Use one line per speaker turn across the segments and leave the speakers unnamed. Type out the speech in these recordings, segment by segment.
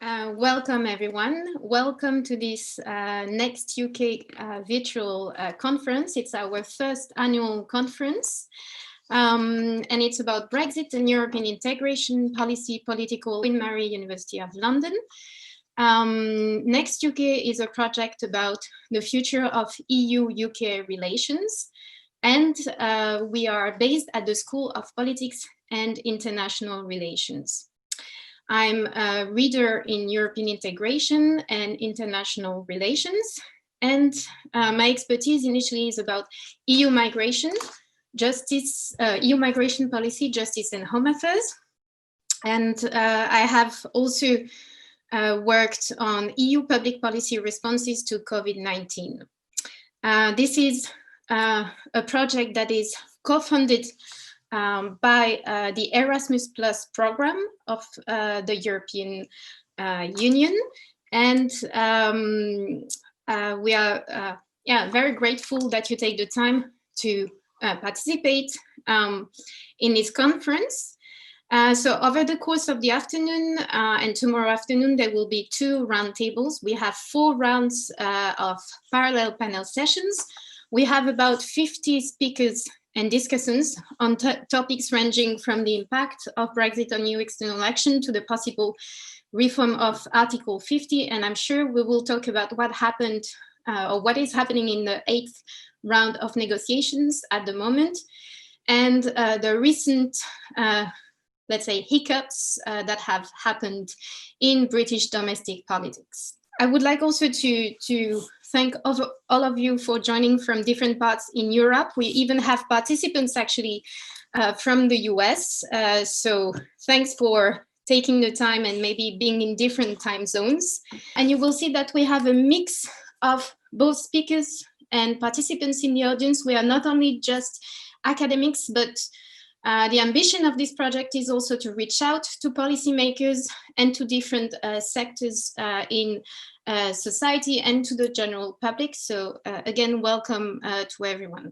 Welcome, everyone. Welcome to this Next UK virtual conference. It's our first annual conference, and it's about Brexit and European integration policy, political, Queen Mary University of London. Next UK is a project about the future of EU-UK relations, and we are based at the School of Politics and International Relations. I'm a reader in European integration and international relations, and my expertise initially is about EU migration, justice, EU migration policy, justice and home affairs. And I have also worked on EU public policy responses to COVID-19. This is a project that is co-funded by the Erasmus Plus program of the European Union. And we are very grateful that you take the time to participate in this conference. So over the course of the afternoon and tomorrow afternoon, there will be 2 roundtables. We have 4 rounds of parallel panel sessions. We have about 50 speakers and discussions on topics ranging from the impact of Brexit on EU external action to the possible reform of Article 50. And I'm sure we will talk about what happened or what is happening in the 8th round of negotiations at the moment, and the recent, let's say, hiccups that have happened in British domestic politics. I would like also to thank all of you for joining from different parts in Europe. We even have participants actually from the US. So thanks for taking the time and maybe being in different time zones. And you will see that we have a mix of both speakers and participants in the audience. We are not only just academics, but the ambition of this project is also to reach out to policymakers and to different sectors in society and to the general public. So again, welcome to everyone.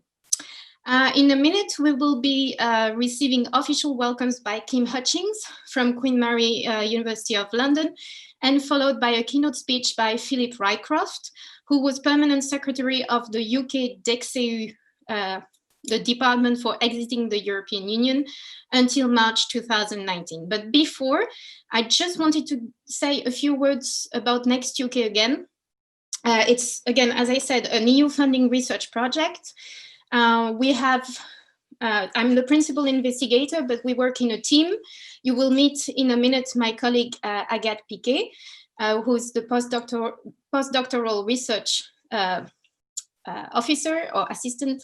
In a minute, we will be receiving official welcomes by Kim Hutchings from Queen Mary University of London, and followed by a keynote speech by Philip Rycroft, who was permanent secretary of the UK DEXEU, the Department for Exiting the European Union, until March 2019. But before, I just wanted to say a few words about NEXTEUK again. It's, again, as I said, an EU funding research project. We have, I'm the principal investigator, but we work in a team. You will meet in a minute my colleague, Agathe Piquet, who's the postdoctoral research officer or assistant,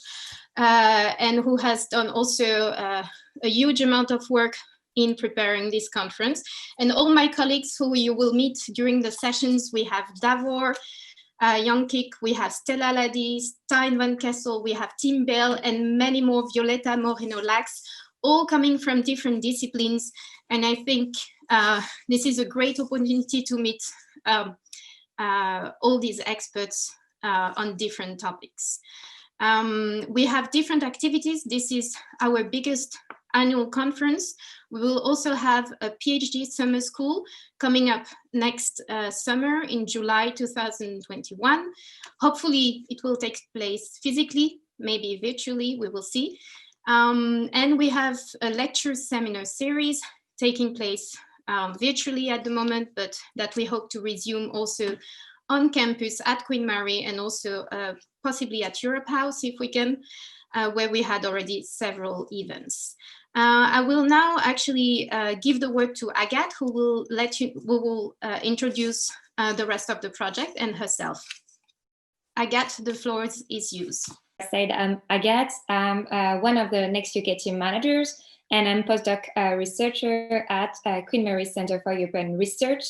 and who has done also a huge amount of work in preparing this conference. And all my colleagues who you will meet during the sessions, we have Davor Yonkik, we have Stella Ladi, Stein van Kessel, we have Tim Bell, and many more, Violeta Moreno-Lax, all coming from different disciplines. And I think this is a great opportunity to meet all these experts on different topics. We have different activities. This is our biggest annual conference. We will also have a PhD summer school coming up next summer in July 2021. Hopefully it will take place physically, maybe virtually, we will see. And we have a lecture seminar series taking place virtually at the moment, but that we hope to resume also on campus at Queen Mary, and also possibly at Europe House if we can, where we had already several events. I will now actually give the word to Agathe, who will introduce the rest of the project and herself. Agathe, the floor is yours.
I'm Agathe. I'm one of the NEXTEUK team managers, and I'm postdoc researcher at Queen Mary Center for European Research.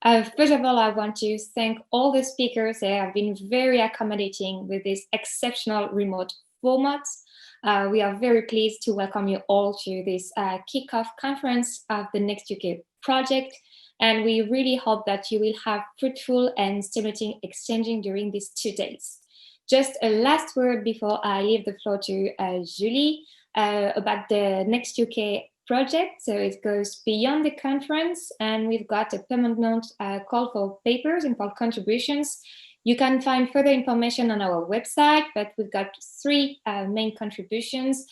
First of all, I want to thank all the speakers. They have been very accommodating with this exceptional remote format. We are very pleased to welcome you all to this kickoff conference of the NEXTEUK project. And we really hope that you will have fruitful and stimulating exchanging during these 2 days. Just a last word before I leave the floor to Julie about the NEXTEUK project, so it goes beyond the conference, and we've got a permanent call for papers and for contributions. You can find further information on our website, but we've got 3 main contributions: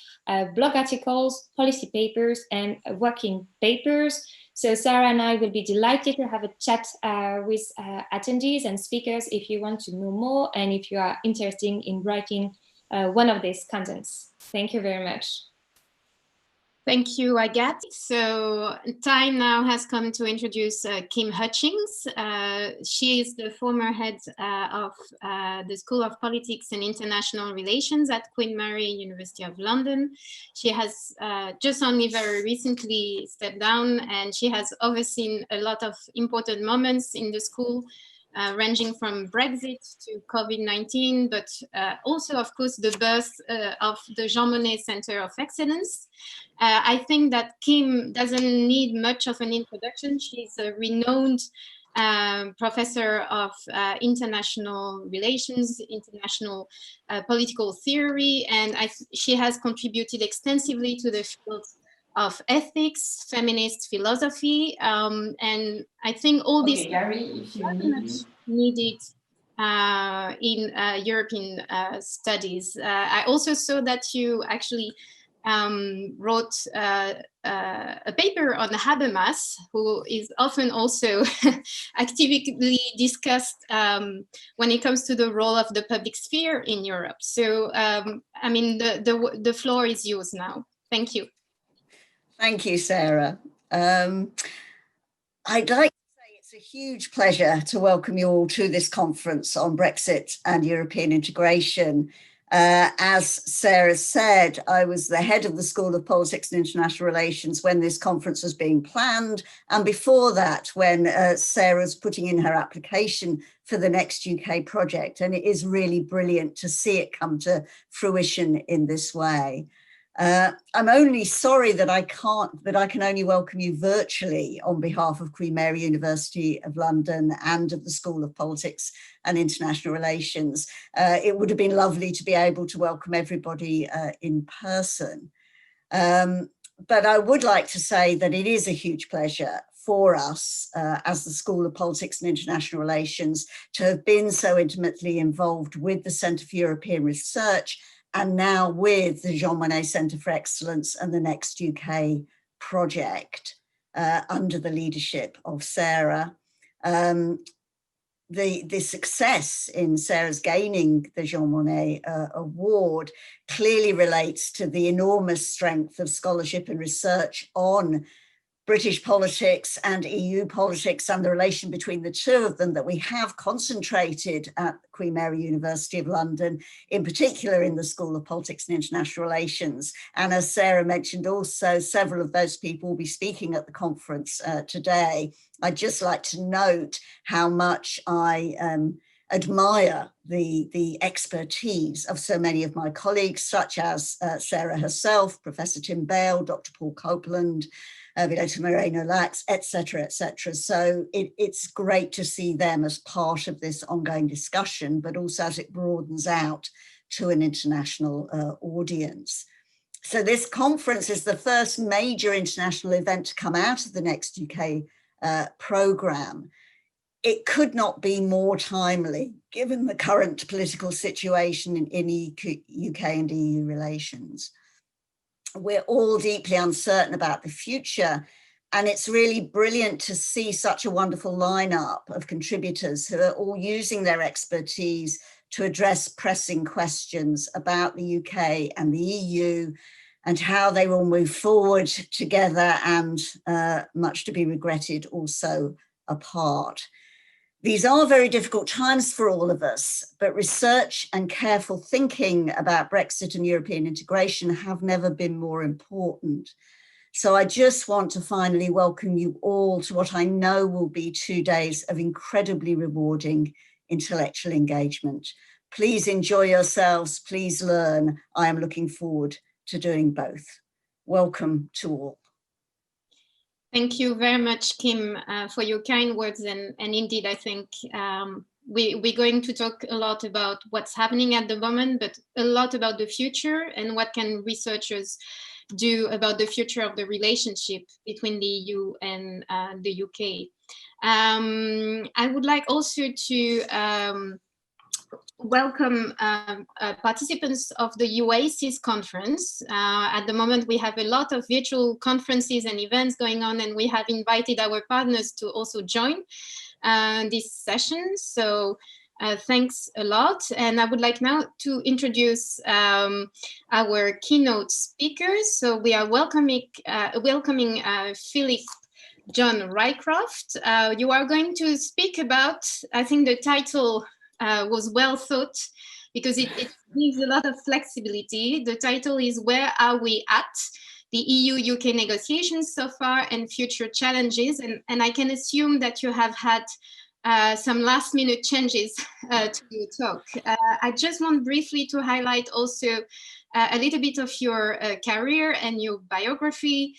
blog articles, policy papers, and working papers. So Sarah and I will be delighted to have a chat with attendees and speakers if you want to know more and if you are interested in writing one of these contents. Thank you very much.
Thank you, Agathe. So time now has come to introduce Kim Hutchings. She is the former head of the School of Politics and International Relations at Queen Mary, University of London. She has just only very recently stepped down, and she has overseen a lot of important moments in the school, ranging from Brexit to COVID-19, but also, of course, the birth of the Jean Monnet Center of Excellence. I think that Kim doesn't need much of an introduction. She's a renowned professor of international relations, international political theory, and she has contributed extensively to the fields of ethics, feminist philosophy, and I think all these
Gary, if you
very much needed in European studies. I also saw that you actually wrote a paper on Habermas, who is often also actively discussed when it comes to the role of the public sphere in Europe. So, I mean, the floor is yours now. Thank you.
Thank you, Sarah. I'd like to say it's a huge pleasure to welcome you all to this conference on Brexit and European integration. As Sarah said, I was the head of the School of Politics and International Relations when this conference was being planned. And before that, when Sarah's putting in her application for the Next UK project. And it is really brilliant to see it come to fruition in this way. I'm only sorry that I can only welcome you virtually on behalf of Queen Mary University of London and of the School of Politics and International Relations. It would have been lovely to be able to welcome everybody in person. But I would like to say that it is a huge pleasure for us as the School of Politics and International Relations to have been so intimately involved with the Centre for European Research and now with the Jean Monnet Centre for Excellence and the Next UK project under the leadership of Sarah. The success in Sarah's gaining the Jean Monnet award clearly relates to the enormous strength of scholarship and research on British politics and EU politics and the relation between the two of them that we have concentrated at Queen Mary University of London, in particular in the School of Politics and International Relations. And as Sarah mentioned also, several of those people will be speaking at the conference today. I'd just like to note how much I admire the expertise of so many of my colleagues, such as Sarah herself, Professor Tim Bale, Dr. Paul Copeland, Violeta Moreno-Lax, etc., etc. So it's great to see them as part of this ongoing discussion, but also as it broadens out to an international audience. So this conference is the first major international event to come out of the Next UK programme. It could not be more timely, given the current political situation in UK and EU relations. We're all deeply uncertain about the future, and it's really brilliant to see such a wonderful lineup of contributors who are all using their expertise to address pressing questions about the UK and the EU and how they will move forward together and, much to be regretted, also apart. These are very difficult times for all of us, but research and careful thinking about Brexit and European integration have never been more important. So I just want to finally welcome you all to what I know will be 2 days of incredibly rewarding intellectual engagement. Please enjoy yourselves, please learn. I am looking forward to doing both. Welcome to all.
Thank you very much, Kim, for your kind words. And indeed, I think we're going to talk a lot about what's happening at the moment, but a lot about the future and what can researchers do about the future of the relationship between the EU and the UK. I would like also to welcome participants of the UACIS conference. At the moment, we have a lot of virtual conferences and events going on, and we have invited our partners to also join this session. So thanks a lot. And I would like now to introduce our keynote speakers. So we are welcoming Philip John Rycroft. You are going to speak about, I think the title was well thought because it gives a lot of flexibility. The title is "Where Are We At? The EU-UK Negotiations So Far and Future Challenges." And I can assume that you have had some last-minute changes to your talk. I just want briefly to highlight also a little bit of your career and your biography.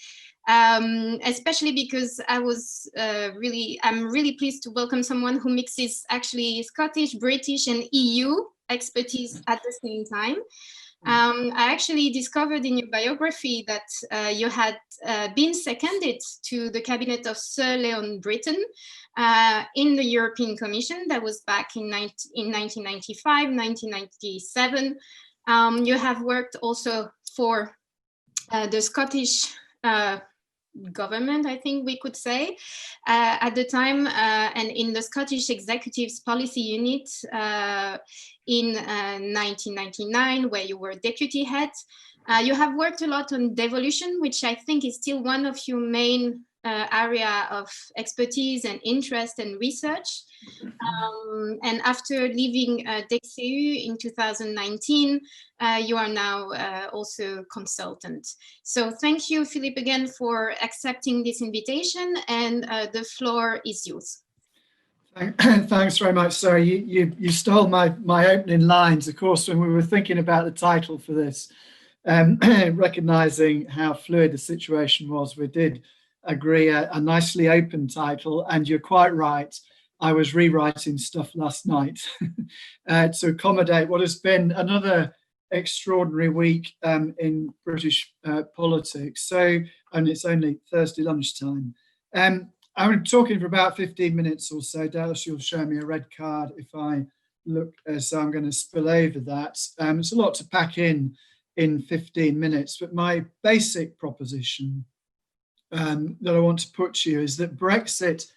Especially because I'm really pleased to welcome someone who mixes actually Scottish, British, and EU expertise at the same time. I actually discovered in your biography that you had been seconded to the cabinet of Sir Leon Britton in the European Commission. That was back in 1995, 1997. You have worked also for the Scottish government, I think we could say, at the time, and in the Scottish Executive's Policy Unit in 1999, where you were deputy head. You have worked a lot on devolution, which I think is still one of your main area of expertise and interest and research. And after leaving NEXTEUK in 2019, you are now also consultant. So thank you, Philippe, again for accepting this invitation, and the floor is yours.
Thanks very much, Sarah. You stole my opening lines, of course, when we were thinking about the title for this. Recognizing how fluid the situation was, we did agree a nicely open title, and you're quite right. I was rewriting stuff last night to accommodate what has been another extraordinary week in British politics. So, and it's only Thursday lunchtime. I'm talking for about 15 minutes or so. Dallas, you'll show me a red card if I look as I'm going to spill over that. It's a lot to pack in 15 minutes, but my basic proposition that I want to put to you is that Brexit,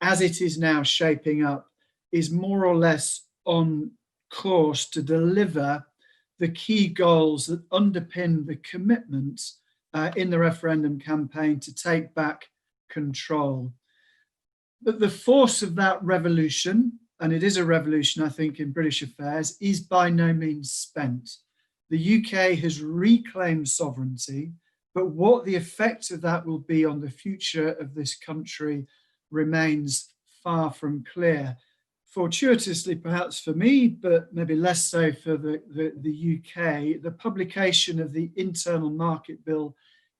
as it is now shaping up, is more or less on course to deliver the key goals that underpin the commitments in the referendum campaign to take back control. But the force of that revolution, and it is a revolution, I think, in British affairs, is by no means spent. The UK has reclaimed sovereignty, but what the effect of that will be on the future of this country remains far from clear. Fortuitously, perhaps for me, but maybe less so for the UK, the publication of the Internal Market Bill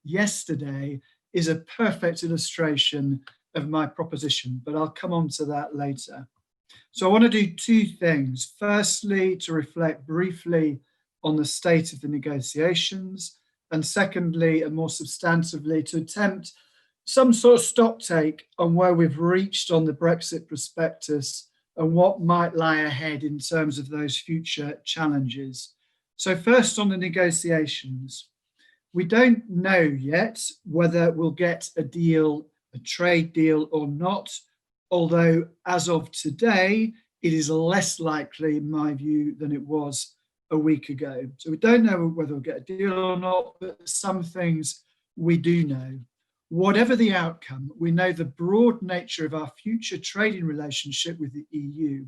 yesterday is a perfect illustration of my proposition, but I'll come on to that later. So I want to do two things. Firstly, to reflect briefly on the state of the negotiations, and secondly, and more substantively, to attempt some sort of stocktake on where we've reached on the Brexit prospectus and what might lie ahead in terms of those future challenges. So first on the negotiations, we don't know yet whether we'll get a deal, a trade deal or not, although as of today, it is less likely, in my view, than it was a week ago. So we don't know whether we'll get a deal or not, but some things we do know. Whatever the outcome, we know the broad nature of our future trading relationship with the EU.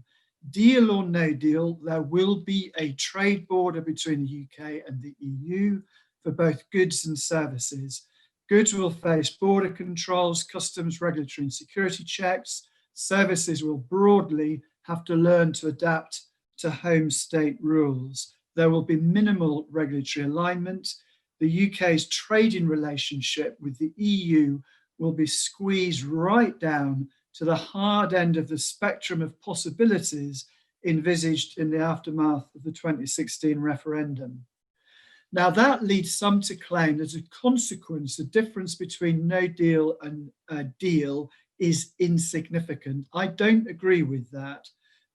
Deal or no deal, there will be a trade border between the UK and the EU for both goods and services. Goods will face border controls, customs, regulatory and security checks. Services will broadly have to learn to adapt to home state rules. There will be minimal regulatory alignment. The UK's trading relationship with the EU will be squeezed right down to the hard end of the spectrum of possibilities envisaged in the aftermath of the 2016 referendum. Now that leads some to claim that as a consequence, the difference between no deal and a deal is insignificant. I don't agree with that.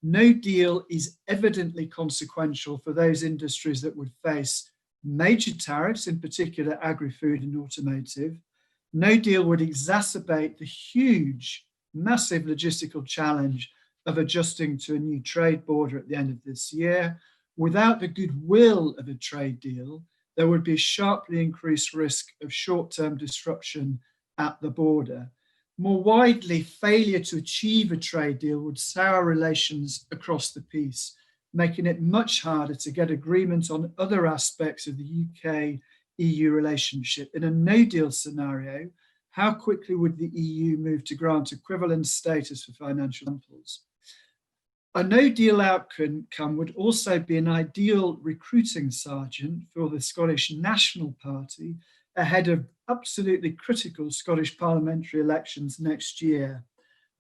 No deal is evidently consequential for those industries that would face major tariffs, in particular agri-food and automotive. No deal would exacerbate the huge, massive logistical challenge of adjusting to a new trade border at the end of this year. Without the goodwill of a trade deal, there would be a sharply increased risk of short-term disruption at the border. More widely, failure to achieve a trade deal would sour relations across the piece, making it much harder to get agreement on other aspects of the UK-EU relationship. In a no-deal scenario, how quickly would the EU move to grant equivalent status for financial examples? A no-deal outcome would also be an ideal recruiting sergeant for the Scottish National Party ahead of absolutely critical Scottish parliamentary elections next year,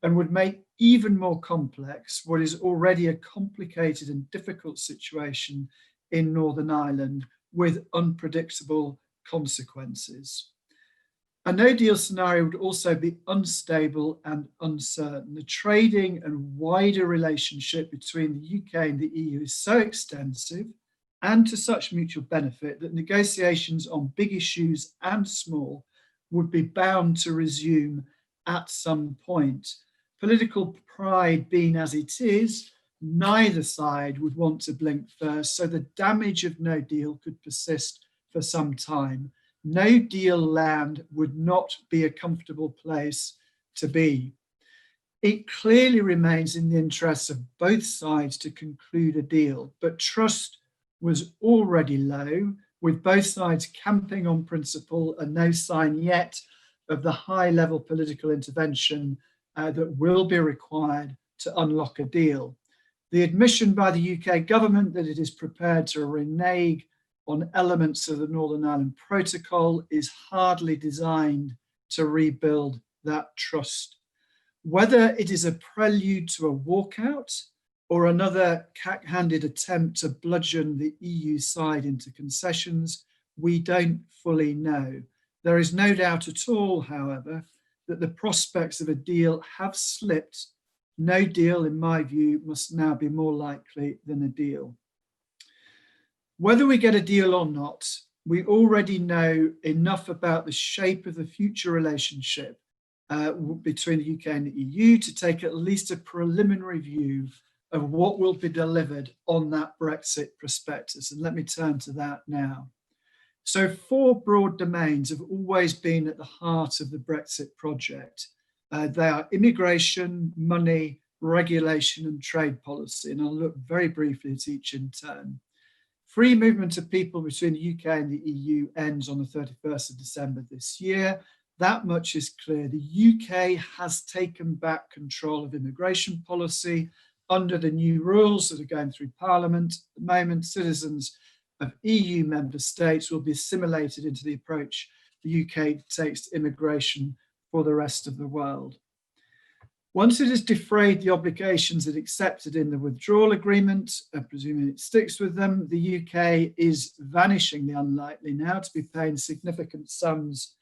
and would make even more complex what is already a complicated and difficult situation in Northern Ireland with unpredictable consequences. A no-deal scenario would also be unstable and uncertain. The trading and wider relationship between the UK and the EU is so extensive and to such mutual benefit that negotiations on big issues and small would be bound to resume at some point. Political pride being as it is, neither side would want to blink first, so the damage of no deal could persist for some time. No deal land would not be a comfortable place to be. It clearly remains in the interests of both sides to conclude a deal, but trust was already low, with both sides camping on principle and no sign yet of the high-level political intervention that will be required to unlock a deal. The admission by the UK government that it is prepared to renege on elements of the Northern Ireland Protocol is hardly designed to rebuild that trust. Whether it is a prelude to a walkout or another cack-handed attempt to bludgeon the EU side into concessions, we don't fully know. There is no doubt at all, however, that the prospects of a deal have slipped. No deal, in my view, must now be more likely than a deal. Whether we get a deal or not, we already know enough about the shape of the future relationship between the UK and the EU to take at least a preliminary view of what will be delivered on that Brexit prospectus. And let me turn to that now. So 4 broad domains have always been at the heart of the Brexit project. They are immigration, money, regulation, and trade policy. And I'll look very briefly at each in turn. Free movement of people between the UK and the EU ends on the 31st of December this year. That much is clear. The UK has taken back control of immigration policy under the new rules that are going through Parliament. At the moment, citizens of EU member states will be assimilated into the approach the UK takes to immigration for the rest of the world. Once it has defrayed the obligations it accepted in the withdrawal agreement, presuming it sticks with them, the UK is vanishingly unlikely now to be paying significant sums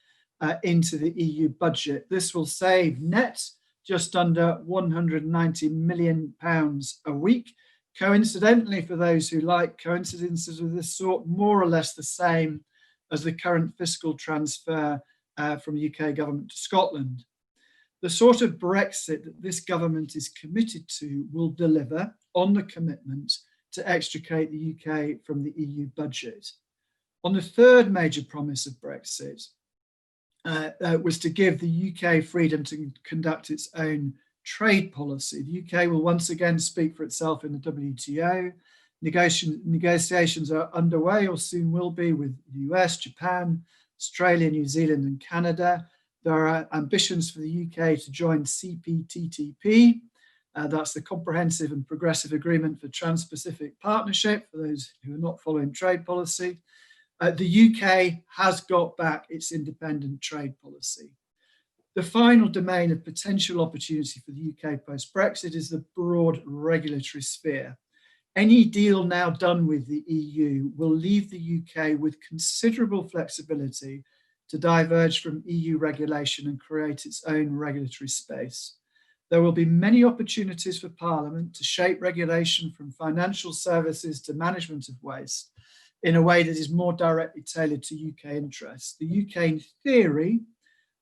into the EU budget. This will save net just under £190 million a week. Coincidentally, for those who like coincidences of this sort, more or less the same as the current fiscal transfer from the UK government to Scotland. The sort of Brexit that this government is committed to will deliver on the commitment to extricate the UK from the EU budget. On the third major promise of Brexit was to give the UK freedom to conduct its own trade policy. The UK will once again speak for itself in the WTO. Negotiations are underway or soon will be with the US, Japan, Australia, New Zealand, and Canada. There are ambitions for the UK to join CPTPP. That's the Comprehensive and Progressive Agreement for Trans-Pacific Partnership, for those who are not following trade policy. The UK has got back its independent trade policy. The final domain of potential opportunity for the UK post-Brexit is the broad regulatory sphere. Any deal now done with the EU will leave the UK with considerable flexibility to diverge from EU regulation and create its own regulatory space. There will be many opportunities for Parliament to shape regulation from financial services to management of waste in a way that is more directly tailored to UK interests. The UK, in theory,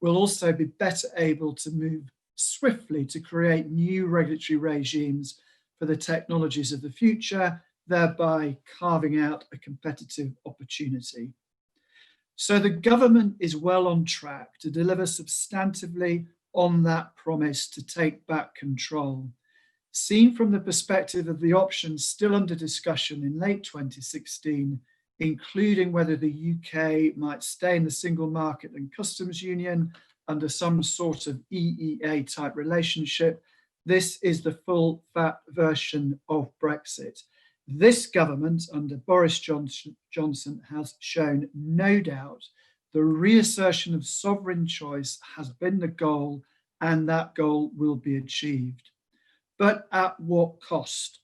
will also be better able to move swiftly to create new regulatory regimes for the technologies of the future, thereby carving out a competitive opportunity. So the government is well on track to deliver substantively on that promise to take back control. Seen from the perspective of the options still under discussion in late 2016, including whether the UK might stay in the single market and customs union under some sort of EEA type relationship, this is the full fat version of Brexit. This government under Boris Johnson has shown no doubt the reassertion of sovereign choice has been the goal, and that goal will be achieved. But at what cost?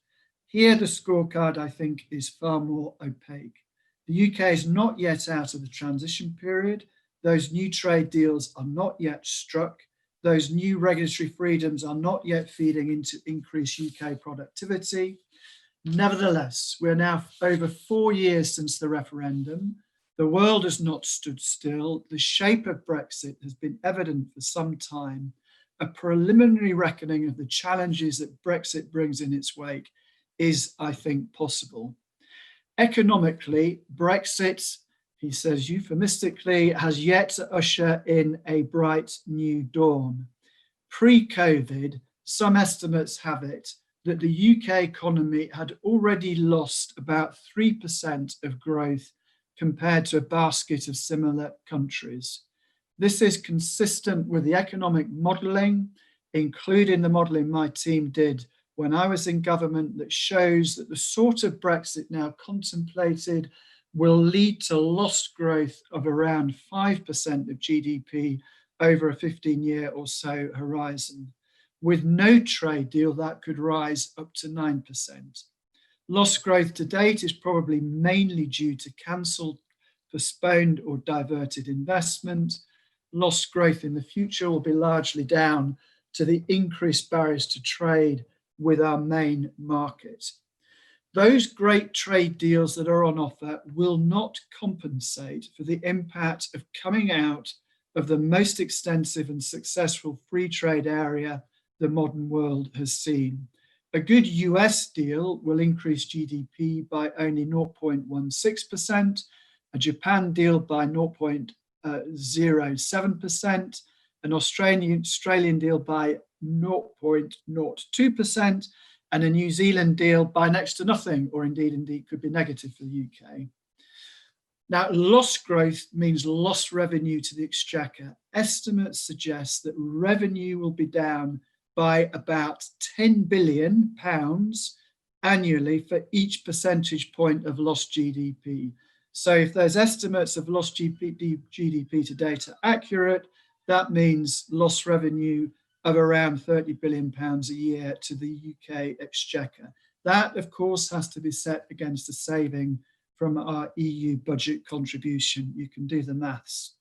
Here the scorecard, I think, is far more opaque. The UK is not yet out of the transition period. Those new trade deals are not yet struck. Those new regulatory freedoms are not yet feeding into increased UK productivity. Nevertheless, we're now over 4 years since the referendum. The world has not stood still. The shape of Brexit has been evident for some time. A preliminary reckoning of the challenges that Brexit brings in its wake is, I think, possible. Economically, Brexit, he says euphemistically, has yet to usher in a bright new dawn. Pre-COVID, some estimates have it that the UK economy had already lost about 3% of growth compared to a basket of similar countries. This is consistent with the economic modelling, including the modelling my team did when I was in government, that shows that the sort of Brexit now contemplated will lead to lost growth of around 5% of GDP over a 15-year or so horizon. With no trade deal, that could rise up to 9%. Lost growth to date is probably mainly due to cancelled, postponed or diverted investment. Lost growth in the future will be largely down to the increased barriers to trade with our main market. Those great trade deals that are on offer will not compensate for the impact of coming out of the most extensive and successful free trade area the modern world has seen. A good US deal will increase GDP by only 0.16%, a Japan deal by 0.07%, an Australian deal by 0.02%, and a New Zealand deal by next to nothing, or indeed could be negative for the UK. Now, lost growth means lost revenue to the exchequer. Estimates suggest that revenue will be down by about £10 billion annually for each percentage point of lost GDP. So if those estimates of lost GDP to date are accurate, that means lost revenue of around £30 billion a year to the UK exchequer. That, of course, has to be set against a saving from our EU budget contribution. You can do the maths.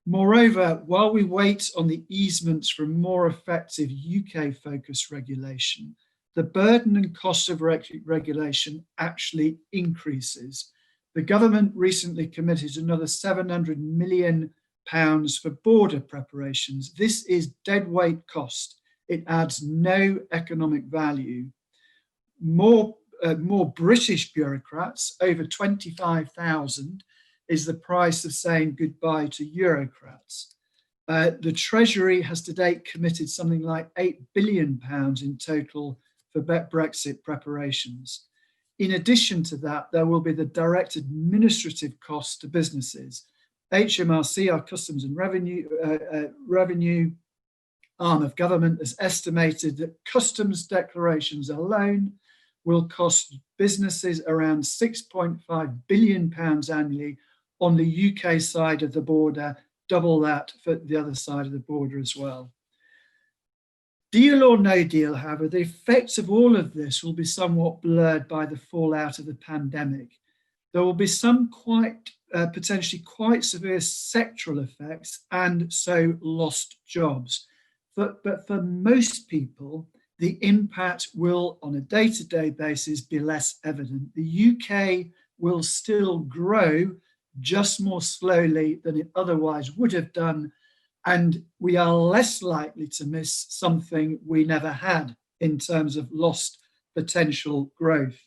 Moreover, while we wait on the easements from more effective UK-focused regulation, the burden and cost of regulation actually increases. The government recently committed another £700 million for border preparations. This is deadweight cost. It adds no economic value. More British bureaucrats, over 25,000, is the price of saying goodbye to Eurocrats. The Treasury has to date committed something like £8 billion in total for Brexit preparations. In addition to that, there will be the direct administrative costs to businesses. HMRC, our Customs and Revenue arm of government, has estimated that customs declarations alone will cost businesses around £6.5 billion annually on the UK side of the border, double that for the other side of the border as well. Deal or no deal, however, the effects of all of this will be somewhat blurred by the fallout of the pandemic. There will be some potentially quite severe sectoral effects and so lost jobs. But for most people, the impact will, on a day-to-day basis, be less evident. The UK will still grow, just more slowly than it otherwise would have done, and we are less likely to miss something we never had in terms of lost potential growth.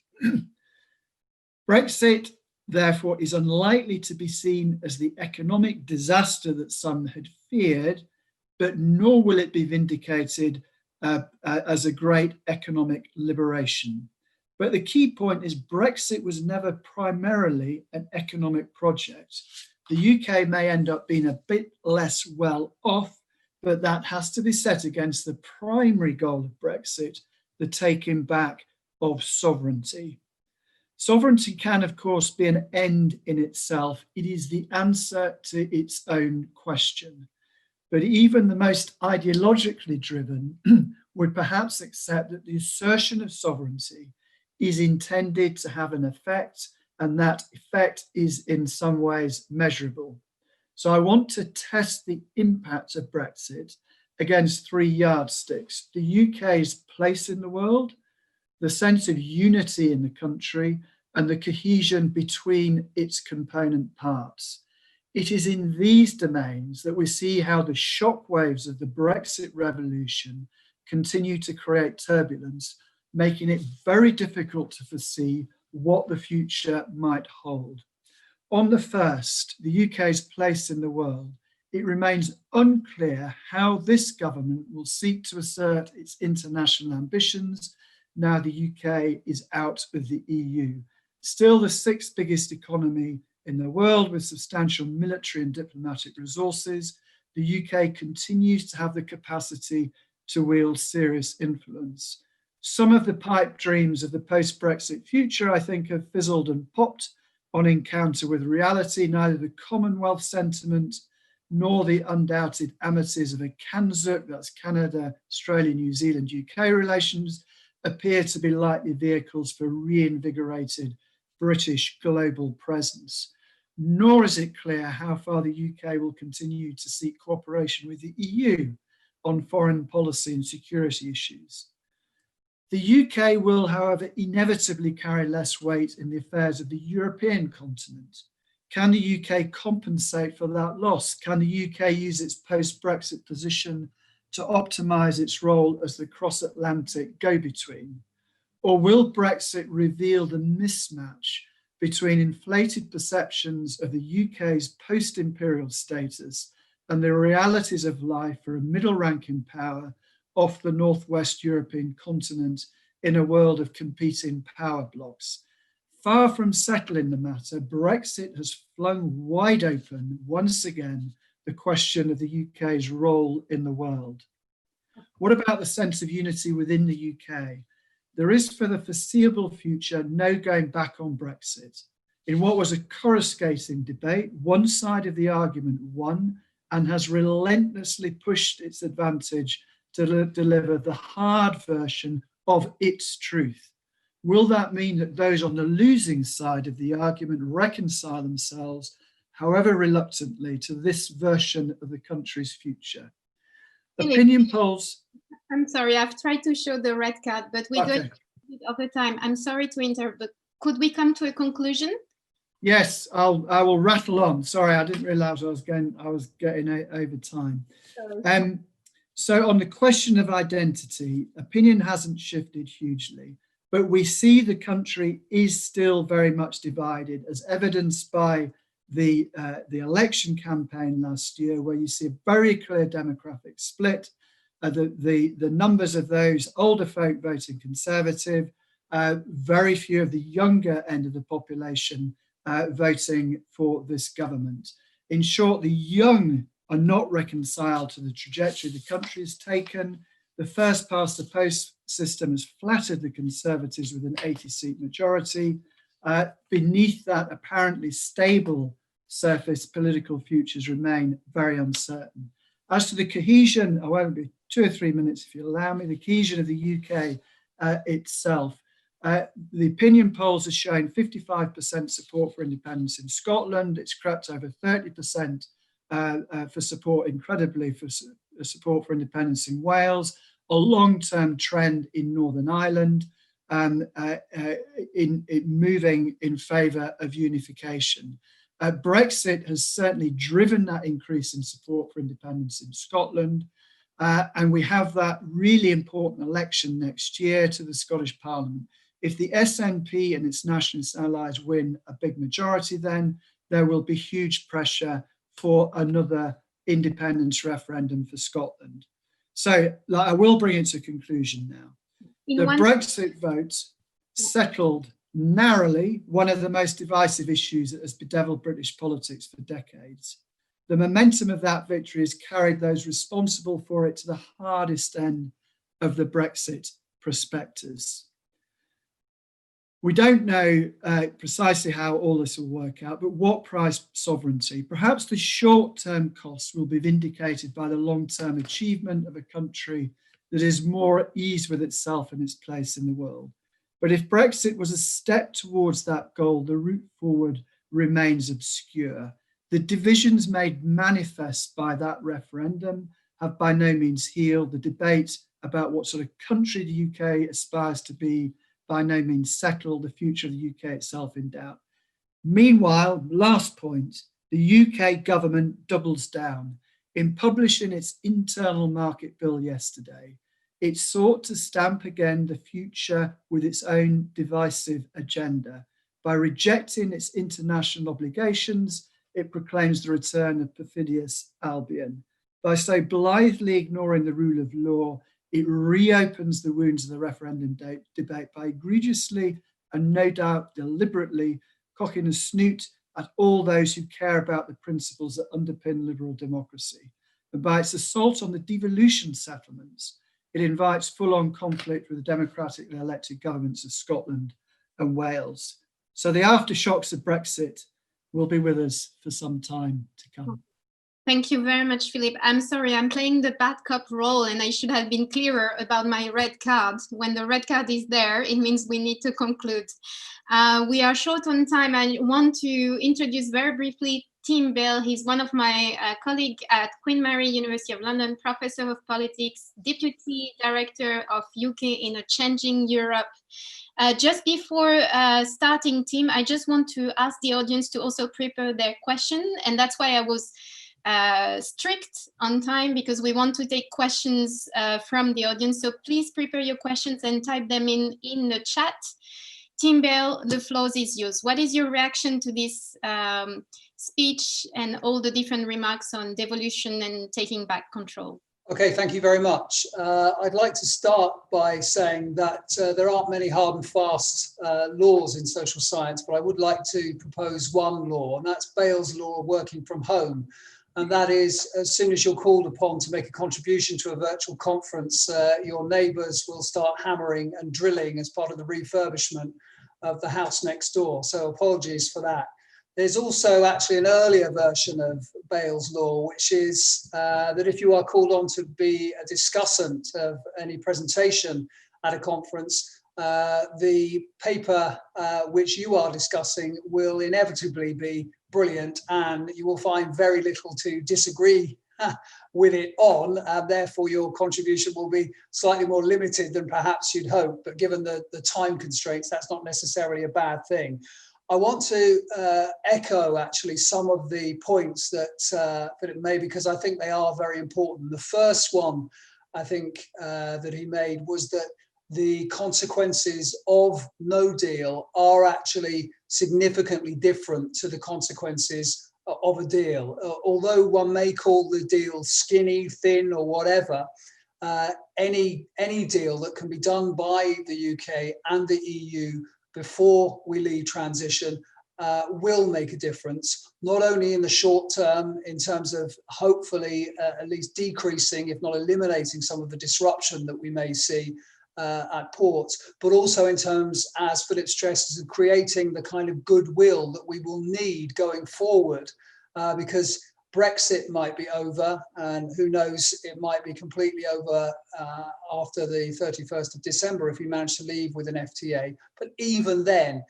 Brexit, therefore, is unlikely to be seen as the economic disaster that some had feared, but nor will it be vindicated as a great economic liberation. But the key point is Brexit was never primarily an economic project. The UK may end up being a bit less well off, but that has to be set against the primary goal of Brexit, the taking back of sovereignty. Sovereignty can, of course, be an end in itself. It is the answer to its own question. But even the most ideologically driven would perhaps accept that the assertion of sovereignty is intended to have an effect, and that effect is in some ways measurable. So I want to test the impact of Brexit against three yardsticks: the UK's place in the world, the sense of unity in the country, and the cohesion between its component parts. It is in these domains that we see how the shockwaves of the Brexit revolution continue to create turbulence, making it very difficult to foresee what the future might hold. On the first, the UK's place in the world, it remains unclear how this government will seek to assert its international ambitions now the UK is out of the EU. Still the sixth biggest economy in the world with substantial military and diplomatic resources, the UK continues to have the capacity to wield serious influence. Some of the pipe dreams of the post-Brexit future, I think, have fizzled and popped on encounter with reality. Neither the Commonwealth sentiment nor the undoubted amities of a KENSUK, that's Canada, Australia, New Zealand, UK relations, appear to be likely vehicles for reinvigorated British global presence. Nor is it clear how far the UK will continue to seek cooperation with the EU on foreign policy and security issues. The UK will, however, inevitably carry less weight in the affairs of the European continent. Can the UK compensate for that loss? Can the UK use its post-Brexit position to optimise its role as the cross-Atlantic go-between? Or will Brexit reveal the mismatch between inflated perceptions of the UK's post-imperial status and the realities of life for a middle-ranking power off the Northwest European continent in a world of competing power blocks? Far from settling the matter, Brexit has flung wide open, once again, the question of the UK's role in the world. What about the sense of unity within the UK? There is, for the foreseeable future, no going back on Brexit. In what was a coruscating debate, one side of the argument won and has relentlessly pushed its advantage to deliver the hard version of its truth. Will that mean that those on the losing side of the argument reconcile themselves, however reluctantly, to this version of the country's future? Opinion polls.
I'm sorry, I've tried to show the red card, but we
Okay.
got all the time. I'm sorry to interrupt, but could we come to a conclusion?
Yes, I will rattle on. Sorry, I didn't realise I was getting over time. So on the question of identity, opinion hasn't shifted hugely, but we see the country is still very much divided, as evidenced by the election campaign last year, where you see a very clear demographic split. The numbers of those older folk voting Conservative, very few of the younger end of the population voting for this government. In short, the young are not reconciled to the trajectory the country has taken. The first past the post system has flattered the Conservatives with an 80-seat majority. Beneath that apparently stable surface, political futures remain very uncertain. As to the cohesion, I won't be 2 or 3 minutes if you allow me, the cohesion of the UK itself. The opinion polls are showing 55% support for independence in Scotland. It's crept over 30% for support, incredibly, for support for independence in Wales, a long-term trend in Northern Ireland, in moving in favour of unification. Brexit has certainly driven that increase in support for independence in Scotland. And we have that really important election next year to the Scottish Parliament. If the SNP and its nationalist allies win a big majority, then there will be huge pressure for another independence referendum for Scotland. So I will bring it to conclusion now. The Brexit vote settled narrowly one of the most divisive issues that has bedeviled British politics for decades. The momentum of that victory has carried those responsible for it to the hardest end of the Brexit prospectus. We don't know precisely how all this will work out, but what price sovereignty? Perhaps the short-term costs will be vindicated by the long-term achievement of a country that is more at ease with itself and its place in the world. But if Brexit was a step towards that goal, the route forward remains obscure. The divisions made manifest by that referendum have by no means healed. The debate about what sort of country the UK aspires to be by no means settled, the future of the UK itself in doubt. Meanwhile, last point, the UK government doubles down. In publishing its internal market bill yesterday, it sought to stamp again the future with its own divisive agenda. By rejecting its international obligations, it proclaims the return of perfidious Albion. By so blithely ignoring the rule of law, it reopens the wounds of the referendum debate by egregiously and no doubt deliberately cocking a snoot at all those who care about the principles that underpin liberal democracy. And by its assault on the devolution settlements, it invites full-on conflict with the democratically elected governments of Scotland and Wales. So the aftershocks of Brexit will be with us for some time to come.
Thank you very much, Philip. I'm sorry, I'm playing the bad cop role and I should have been clearer about my red card. When the red card is there, it means we need to conclude. We are short on time. I want to introduce very briefly Tim Bale. He's one of my colleagues at Queen Mary, University of London, Professor of Politics, Deputy Director of UK in a Changing Europe. Just before starting, Tim, I just want to ask the audience to also prepare their question. And that's why I was strict on time, because we want to take questions from the audience. So please prepare your questions and type them in the chat. Tim Bale, the floor is yours. What is your reaction to this speech and all the different remarks on devolution and taking back control?
Okay, thank you very much. I'd like to start by saying that there aren't many hard and fast laws in social science, but I would like to propose one law, and that's Bale's law of working from home. And that is, as soon as you're called upon to make a contribution to a virtual conference, your neighbours will start hammering and drilling as part of the refurbishment of the house next door. So apologies for that. There's also actually an earlier version of Bale's law, which is that if you are called on to be a discussant of any presentation at a conference, the paper which you are discussing will inevitably be brilliant, and you will find very little to disagree with it on, and therefore your contribution will be slightly more limited than perhaps you'd hope. But given the time constraints, that's not necessarily a bad thing. I want to echo actually some of the points that Philip made, because I think they are very important. The first one I think that he made was that the consequences of no deal are actually significantly different to the consequences of a deal. Although one may call the deal skinny, thin, or whatever, any deal that can be done by the UK and the EU before we leave transition will make a difference, not only in the short term in terms of hopefully at least decreasing, if not eliminating, some of the disruption that we may see at ports, but also in terms, as Philip stresses, of creating the kind of goodwill that we will need going forward, because Brexit might be over, and who knows, it might be completely over after the 31st of December if we manage to leave with an FTA. But even then,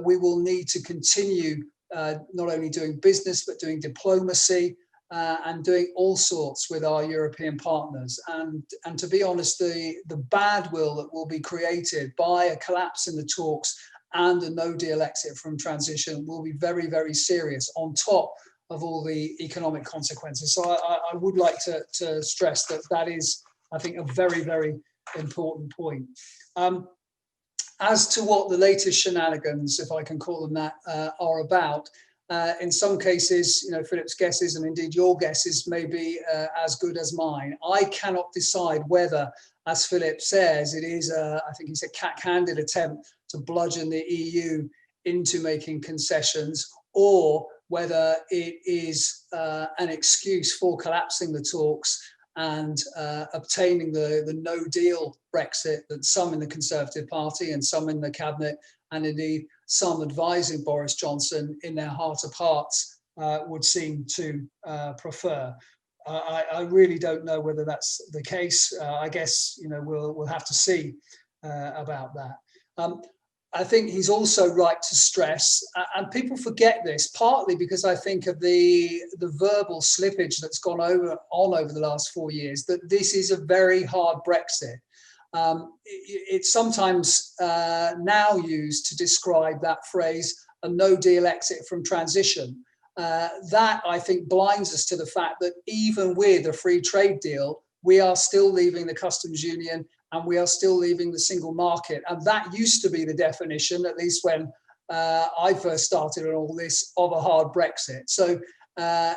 we will need to continue not only doing business, but doing diplomacy and doing all sorts with our European partners. And to be honest, the bad will that will be created by a collapse in the talks and a no-deal exit from transition will be very, very serious on top of all the economic consequences. So I would like to stress that is, I think, a very, very important point. As to what the latest shenanigans, if I can call them that, are about, in some cases, Philip's guesses and indeed your guesses may be as good as mine. I cannot decide whether, as Philip says, it is, I think it's a cack-handed attempt to bludgeon the EU into making concessions, or whether it is an excuse for collapsing the talks and obtaining the no-deal Brexit that some in the Conservative Party and some in the Cabinet, and indeed some advising Boris Johnson in their heart of hearts would seem to prefer. I really don't know whether that's the case. I guess we'll have to see about that. I think he's also right to stress, and people forget this, partly because I think of the verbal slippage that's gone on over the last 4 years, that this is a very hard Brexit. It's sometimes now used to describe that phrase, a no-deal exit from transition. That, I think, blinds us to the fact that even with a free trade deal, we are still leaving the customs union and we are still leaving the single market. And that used to be the definition, at least when I first started on all this, of a hard Brexit. So, I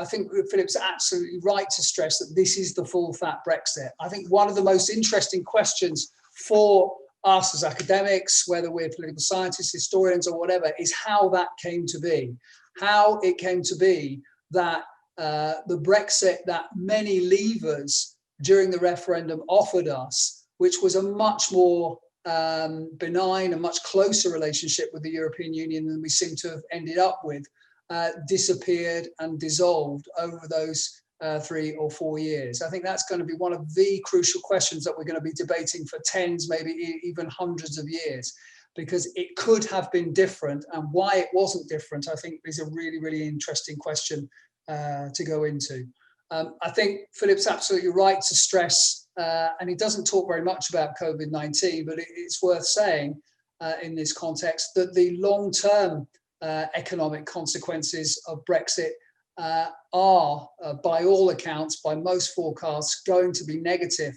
think Philip's absolutely right to stress that this is the full fat Brexit. I think one of the most interesting questions for us as academics, whether we're political scientists, historians or whatever, is how that came to be. How it came to be that the Brexit that many leavers during the referendum offered us, which was a much more benign and much closer relationship with the European Union than we seem to have ended up with, disappeared and dissolved over those 3 or 4 years. I think that's going to be one of the crucial questions that we're going to be debating for tens, maybe even hundreds of years, because it could have been different, and why it wasn't different, I think, is a really, really interesting question to go into. I think Philip's absolutely right to stress, and he doesn't talk very much about COVID-19, but it's worth saying in this context that the long-term economic consequences of Brexit are, by all accounts, by most forecasts, going to be negative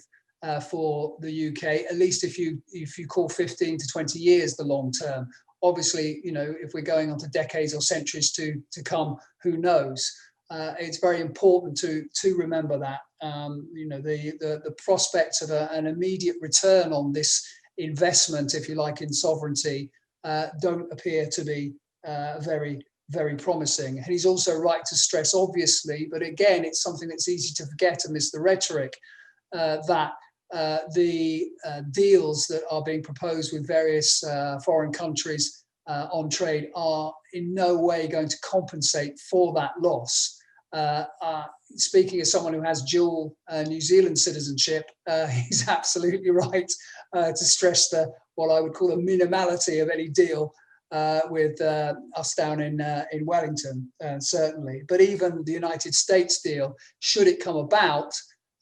for the UK, at least if you call 15 to 20 years the long term. Obviously, if we're going on to decades or centuries to come, who knows? It's very important to remember that the prospects of an immediate return on this investment, if you like, in sovereignty, don't appear to be very, very promising. And he's also right to stress, obviously, but again, it's something that's easy to forget amidst the rhetoric, that the deals that are being proposed with various foreign countries on trade are in no way going to compensate for that loss. Speaking as someone who has dual New Zealand citizenship, he's absolutely right to stress what I would call the minimality of any deal with us down in Wellington, certainly. But even the United States deal, should it come about,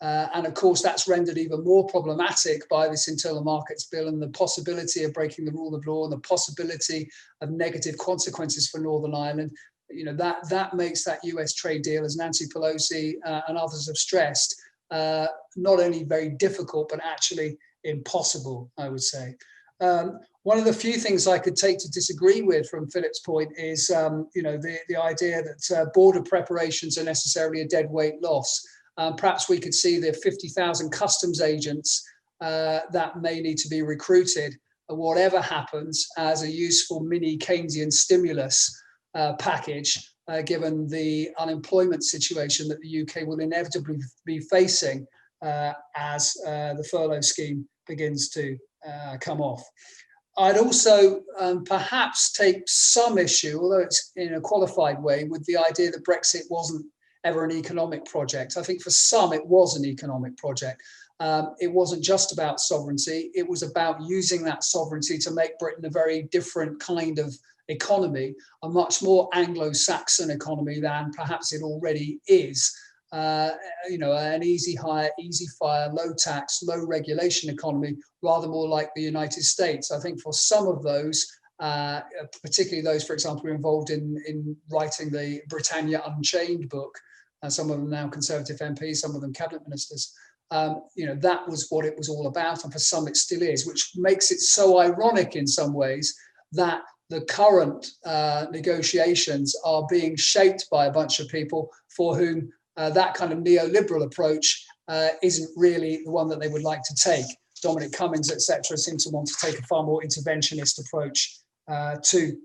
and of course that's rendered even more problematic by this internal markets bill and the possibility of breaking the rule of law and the possibility of negative consequences for Northern Ireland, that makes that US trade deal, as Nancy Pelosi and others have stressed, not only very difficult, but actually impossible, I would say. One of the few things I could take to disagree with from Philip's point is, the idea that border preparations are necessarily a dead weight loss. Perhaps we could see the 50,000 customs agents that may need to be recruited, whatever happens, as a useful mini Keynesian stimulus package, given the unemployment situation that the UK will inevitably be facing as the furlough scheme begins to come off. I'd also perhaps take some issue, although it's in a qualified way, with the idea that Brexit wasn't ever an economic project. I think for some it was an economic project. It wasn't just about sovereignty, it was about using that sovereignty to make Britain a very different kind of economy, a much more Anglo-Saxon economy than perhaps it already is. You know, an easy hire, easy fire, low tax, low regulation economy, rather more like the United States. I think for some of those, particularly those, for example, who are involved in writing the Britannia Unchained book, some of them now Conservative MPs, some of them cabinet ministers, you know, that was what it was all about, and for some it still is, which makes it so ironic in some ways that the current negotiations are being shaped by a bunch of people for whom that kind of neoliberal approach isn't really the one that they would like to take. Dominic Cummings, etc., seem to want to take a far more interventionist approach to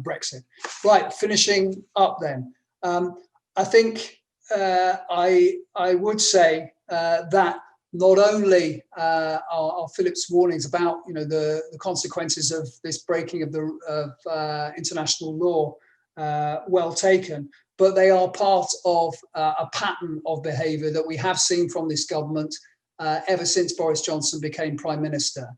Brexit. Right, finishing up then. I think I would say that not only are Philip's warnings about, you know, the consequences of this breaking of international law well taken, but they are part of a pattern of behaviour that we have seen from this government ever since Boris Johnson became Prime Minister.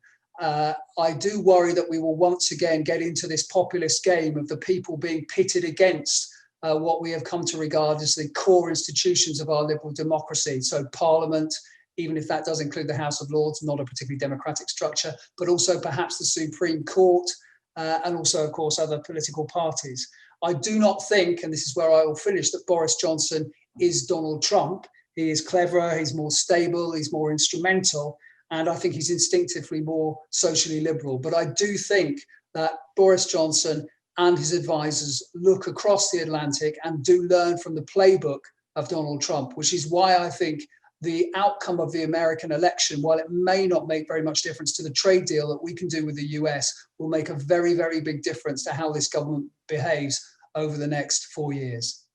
I do worry that we will once again get into this populist game of the people being pitted against what we have come to regard as the core institutions of our liberal democracy. So Parliament, even if that does include the House of Lords, not a particularly democratic structure, but also perhaps the Supreme Court, and also, of course, other political parties. I do not think, and this is where I will finish, that Boris Johnson is Donald Trump. He is cleverer, he's more stable, he's more instrumental, and I think he's instinctively more socially liberal. But I do think that Boris Johnson and his advisors look across the Atlantic and do learn from the playbook of Donald Trump, which is why I think the outcome of the American election, while it may not make very much difference to the trade deal that we can do with the US, will make a very, very big difference to how this government behaves over the next 4 years.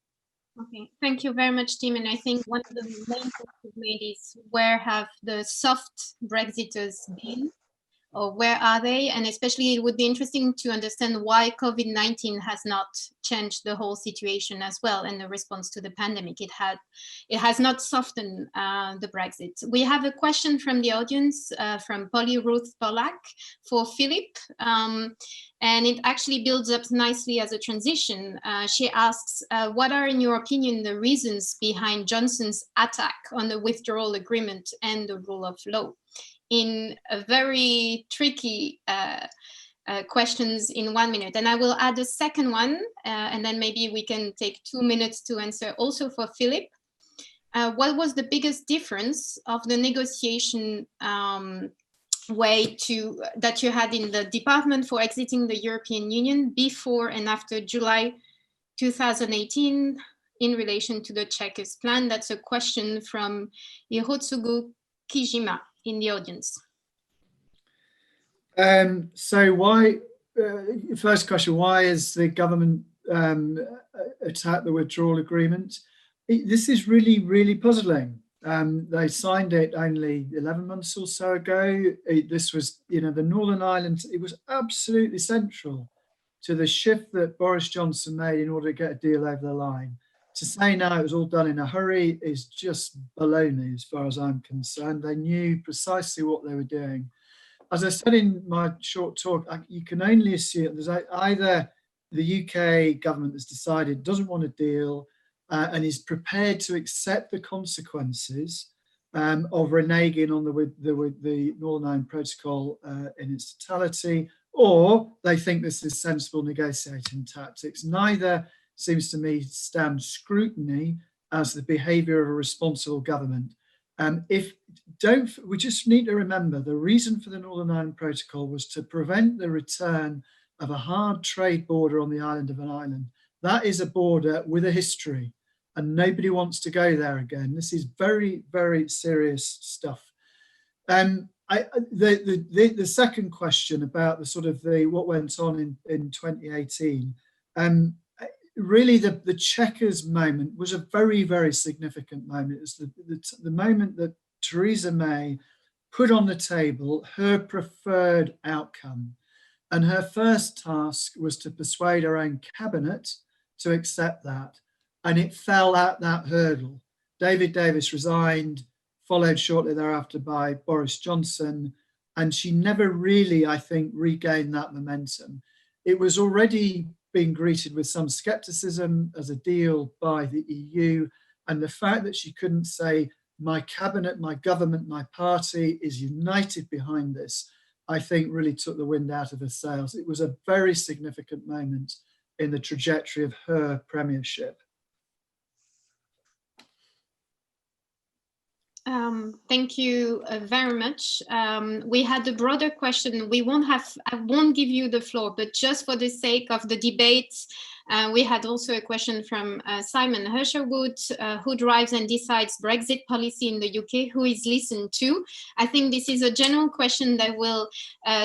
Okay, thank you very much, Tim. And I think one of the main points you've made is, where have the soft Brexiters been? Or where are they? And especially it would be interesting to understand why COVID-19 has not changed the whole situation as well, and the response to the pandemic. It has not softened the Brexit. We have a question from the audience from Polly Ruth Pollack for Philip. And it actually builds up nicely as a transition. She asks, what are, in your opinion, the reasons behind Johnson's attack on the withdrawal agreement and the rule of law? In a very tricky questions in 1 minute. And I will add a second one, and then maybe we can take 2 minutes to answer also for Philip. What was the biggest difference of the negotiation way that you had in the department for exiting the European Union before and after July 2018 in relation to the Chequers plan? That's a question from Hirotsugu Kijima in the audience.
So why, first question, why is the government attacked the withdrawal agreement? This is really, really puzzling. They signed it only 11 months or so ago. This was, you know, the Northern Ireland, it was absolutely central to the shift that Boris Johnson made in order to get a deal over the line. To say now it was all done in a hurry is just baloney as far as I'm concerned. They knew precisely what they were doing. As I said in my short talk, you can only assume there's either the UK government has decided doesn't want a deal and is prepared to accept the consequences of reneging on the Northern Ireland Protocol in its totality, or they think this is sensible negotiating tactics. Neither seems to me stand scrutiny as the behaviour of a responsible government. We just need to remember the reason for the Northern Ireland Protocol was to prevent the return of a hard trade border on the island of an island. That is a border with a history, and nobody wants to go there again. This is very, very serious stuff. The second question about the sort of what went on in 2018. Really, the Chequers moment was a very, very significant moment. It's the moment that Theresa May put on the table her preferred outcome. And her first task was to persuade her own cabinet to accept that. And it fell at that hurdle. David Davis resigned, followed shortly thereafter by Boris Johnson. And she never really, I think, regained that momentum. It was already being greeted with some skepticism as a deal by the EU. And the fact that she couldn't say, my cabinet, my government, my party is united behind this, I think really took the wind out of her sails. It was a very significant moment in the trajectory of her premiership.
Thank you very much. We had a broader question. I won't give you the floor, but just for the sake of the debate, we had also a question from Simon Hersherwood, who drives and decides Brexit policy in the UK, who is listened to. I think this is a general question that will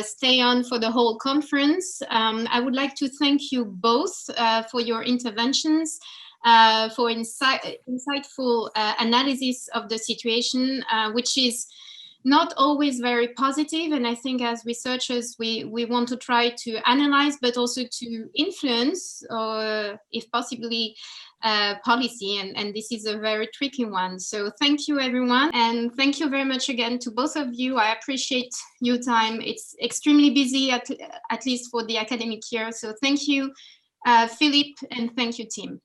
stay on for the whole conference. I would like to thank you both for your interventions. For insightful analysis of the situation, which is not always very positive. And I think as researchers, we want to try to analyze, but also to influence, or if possibly, policy. And this is a very tricky one. So thank you, everyone. And thank you very much again to both of you. I appreciate your time. It's extremely busy, at least for the academic year. So thank you, Philip, and thank you, Tim.